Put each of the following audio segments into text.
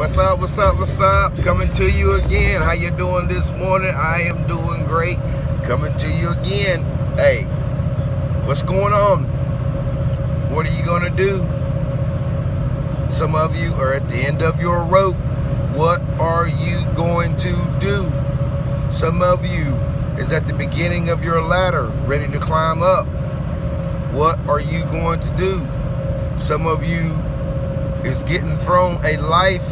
What's up, what's up, what's up? Coming to you again. How you doing this morning? I am doing great. Coming to you again. Hey, what's going on? What are you going to do? Some of you are at the end of your rope. What are you going to do? Some of you is at the beginning of your ladder, ready to climb up. What are you going to do? Some of you is getting thrown a life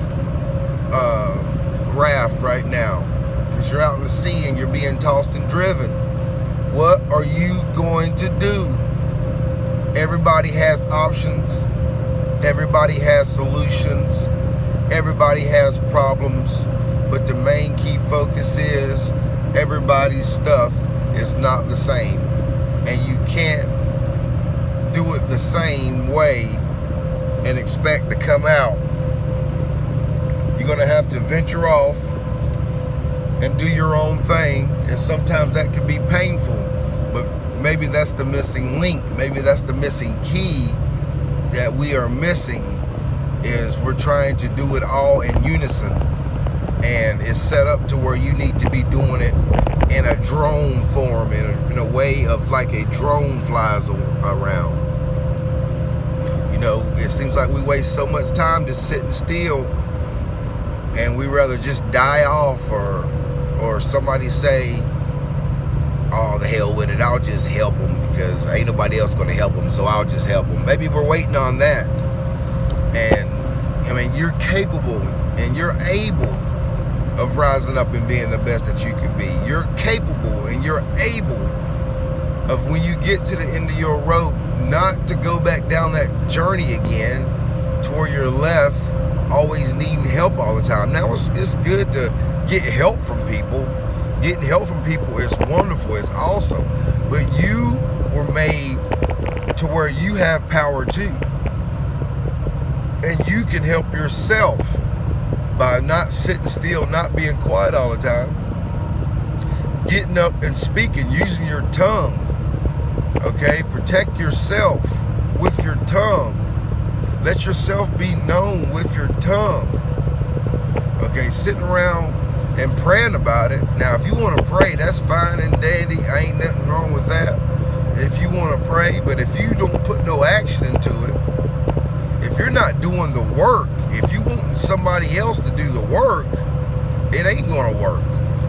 raft right now because you're out in the sea and you're being tossed and driven. What are you going to do? Everybody has options. Everybody has solutions. Everybody has problems. But the main key focus is everybody's stuff is not the same. And you can't do it the same way and expect to come out. You're gonna have to venture off and do your own thing, and sometimes that could be painful, but maybe that's the missing link. Maybe that's the missing key that we are missing, is we're trying to do it all in unison, and it's set up to where you need to be doing it in a drone form, in a way of like a drone flies around. You know, it seems like we waste so much time just sitting still, and we rather just die off, or somebody say, oh, the hell with it, I'll just help them because ain't nobody else going to help them, so I'll just help them. Maybe we're waiting on that. And I mean, you're capable and you're able of rising up and being the best that you can be. You're capable and you're able of, when you get to the end of your rope, not to go back down that journey again to where you're left always needing help all the time. Now it's good to get help from people. Getting help from people is wonderful, it's awesome. But you were made to where you have power too. And you can help yourself by not sitting still, not being quiet all the time. Getting up and speaking, using your tongue. Okay, protect yourself with your tongue. Let yourself be known with your tongue. Okay, sitting around and praying about it. Now, if you want to pray, that's fine and dandy. Ain't nothing wrong with that. If you want to pray, but if you don't put no action into it, if you're not doing the work, if you want somebody else to do the work, it ain't going to work,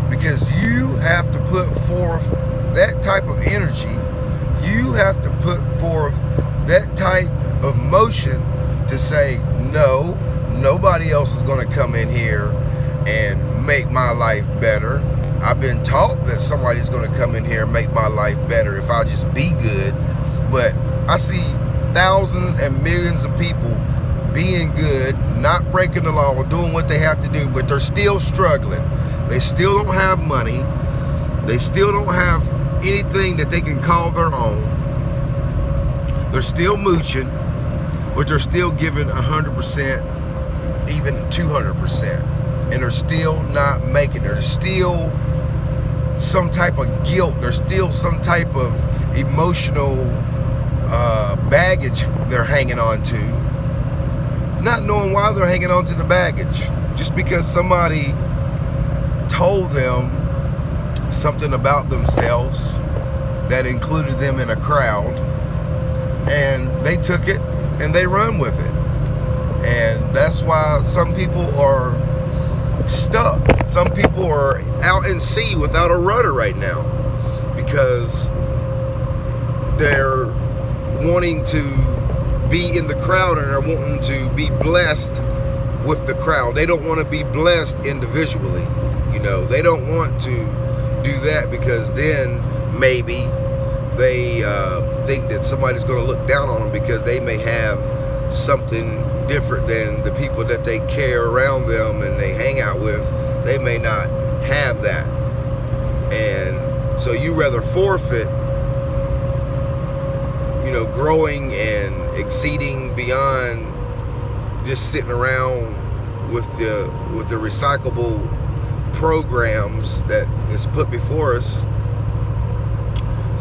because you have to put forth that type of energy. You have to put forth that type of motion to say, no, nobody else is going to come in here and make my life better. I've been taught that somebody's going to come in here and make my life better if I just be good. But I see thousands and millions of people being good, not breaking the law, doing what they have to do, but they're still struggling. They still don't have money. They still don't have anything that they can call their own. They're still mooching, but they're still giving 100%, even 200%. And they're still not making it. There's still some type of guilt. There's still some type of emotional baggage they're hanging on to. Not knowing why they're hanging on to the baggage. Just because somebody told them something about themselves that included them in a crowd, and they took it and they run with it. And that's why some people are stuck. Some people are out in sea without a rudder right now, because they're wanting to be in the crowd and they're wanting to be blessed with the crowd. They don't want to be blessed individually. You know, they don't want to do that, because then maybe they think that somebody's going to look down on them because they may have something different than the people that they care around them and they hang out with. They may not have that, and so you rather forfeit, you know, growing and exceeding beyond just sitting around with the recyclable programs that is put before us.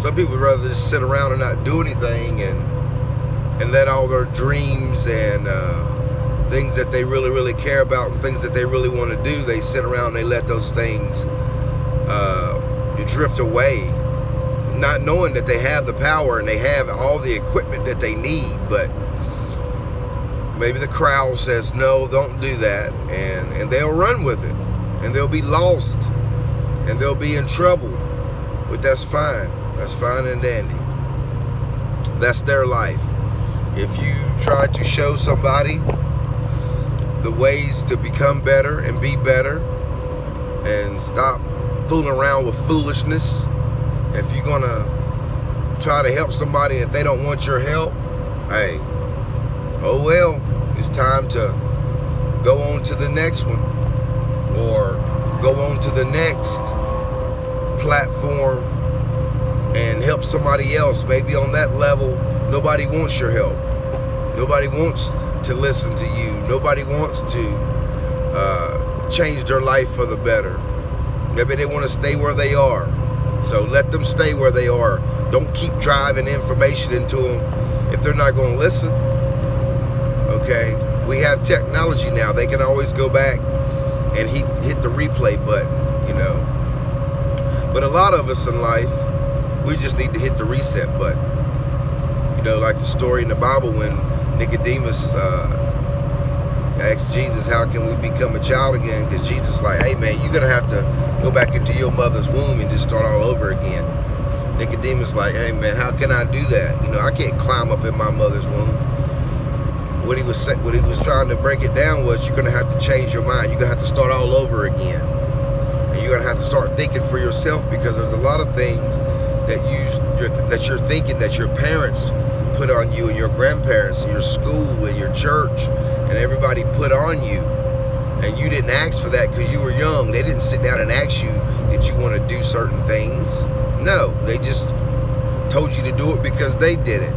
Some people would rather just sit around and not do anything and let all their dreams and things that they really, really care about and things that they really want to do, they sit around and they let those things drift away, not knowing that they have the power and they have all the equipment that they need. But maybe the crowd says, no, don't do that, and they'll run with it, and they'll be lost, and they'll be in trouble. But that's fine. That's fine and dandy. That's their life. If you try to show somebody the ways to become better and be better and stop fooling around with foolishness, if you're gonna try to help somebody and they don't want your help, hey, oh well, it's time to go on to the next one, or go on to the next platform and help somebody else. Maybe on that level, nobody wants your help. Nobody wants to listen to you. Nobody wants to change their life for the better. Maybe they want to stay where they are. So let them stay where they are. Don't keep driving information into them if they're not going to listen. Okay? We have technology now. They can always go back and hit the replay button, you know. But a lot of us in life, we just need to hit the reset button. You know, like the story in the Bible when Nicodemus asked Jesus, how can we become a child again? Because Jesus is like, hey man, you're going to have to go back into your mother's womb and just start all over again. Nicodemus like, hey man, how can I do that? You know, I can't climb up in my mother's womb. What he was trying to break it down was, you're going to have to change your mind. You're going to have to start all over again. And you're going to have to start thinking for yourself, because there's a lot of things that you're thinking that your parents put on you, and your grandparents, and your school, and your church, and everybody put on you, and you didn't ask for that because you were young. They didn't sit down and ask you, did you want to do certain things? No, they just told you to do it because they did it.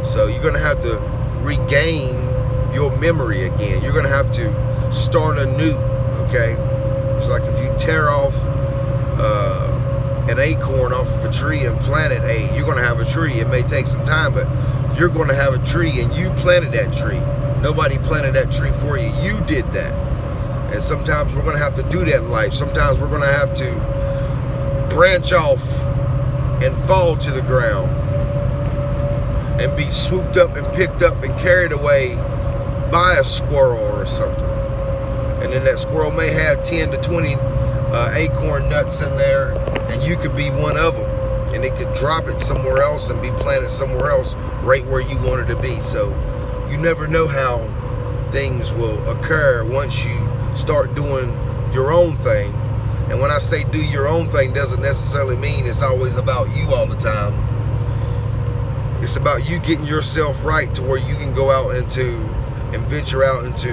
So you're going to have to regain your memory again. You're going to have to start anew, okay? It's like if you tear off an acorn off of a tree and plant it, hey, you're going to have a tree. It may take some time, but you're going to have a tree, and you planted that tree. Nobody planted that tree for you. You did that. And sometimes we're going to have to do that in life. Sometimes we're going to have to branch off and fall to the ground and be swooped up and picked up and carried away by a squirrel or something. And then that squirrel may have 10 to 20 acorn nuts in there, and you could be one of them, and it could drop it somewhere else and be planted somewhere else right where you want it to be. So you never know how things will occur once you start doing your own thing. And when I say do your own thing, doesn't necessarily mean it's always about you all the time. It's about you getting yourself right to where you can go out and venture out into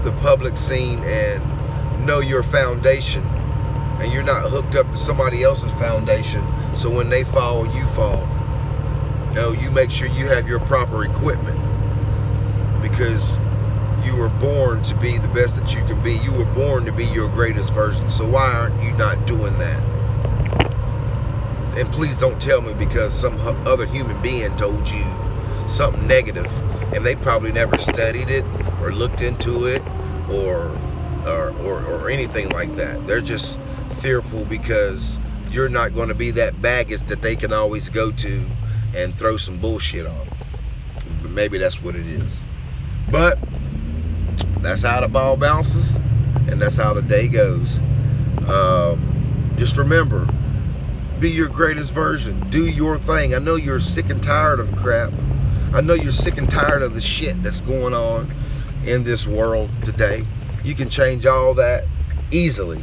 the public scene and know your foundation. And you're not hooked up to somebody else's foundation, so when they fall, you fall. No, you make sure you have your proper equipment, because you were born to be the best that you can be. You were born to be your greatest version. So why aren't you not doing that? And please don't tell me because some other human being told you something negative, and they probably never studied it or looked into it or anything like that. They're just fearful because you're not going to be that baggage that they can always go to and throw some bullshit on. Maybe that's what it is. But that's how the ball bounces, and that's how the day goes. Just remember, be your greatest version. Do your thing. I know you're sick and tired of crap. I know you're sick and tired of the shit that's going on in this world today. You can change all that easily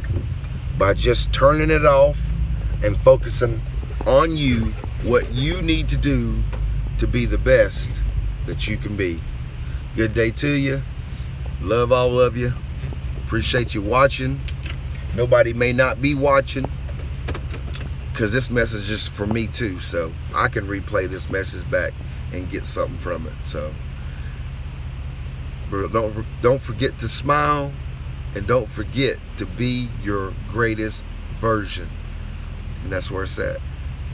by just turning it off and focusing on you, what you need to do to be the best that you can be. Good day to you. Love all of you. Appreciate you watching. Nobody may not be watching, because this message is for me too, so I can replay this message back and get something from it. So don't forget to smile, and don't forget to be your greatest version. And that's where it's at.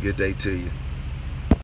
Good day to you.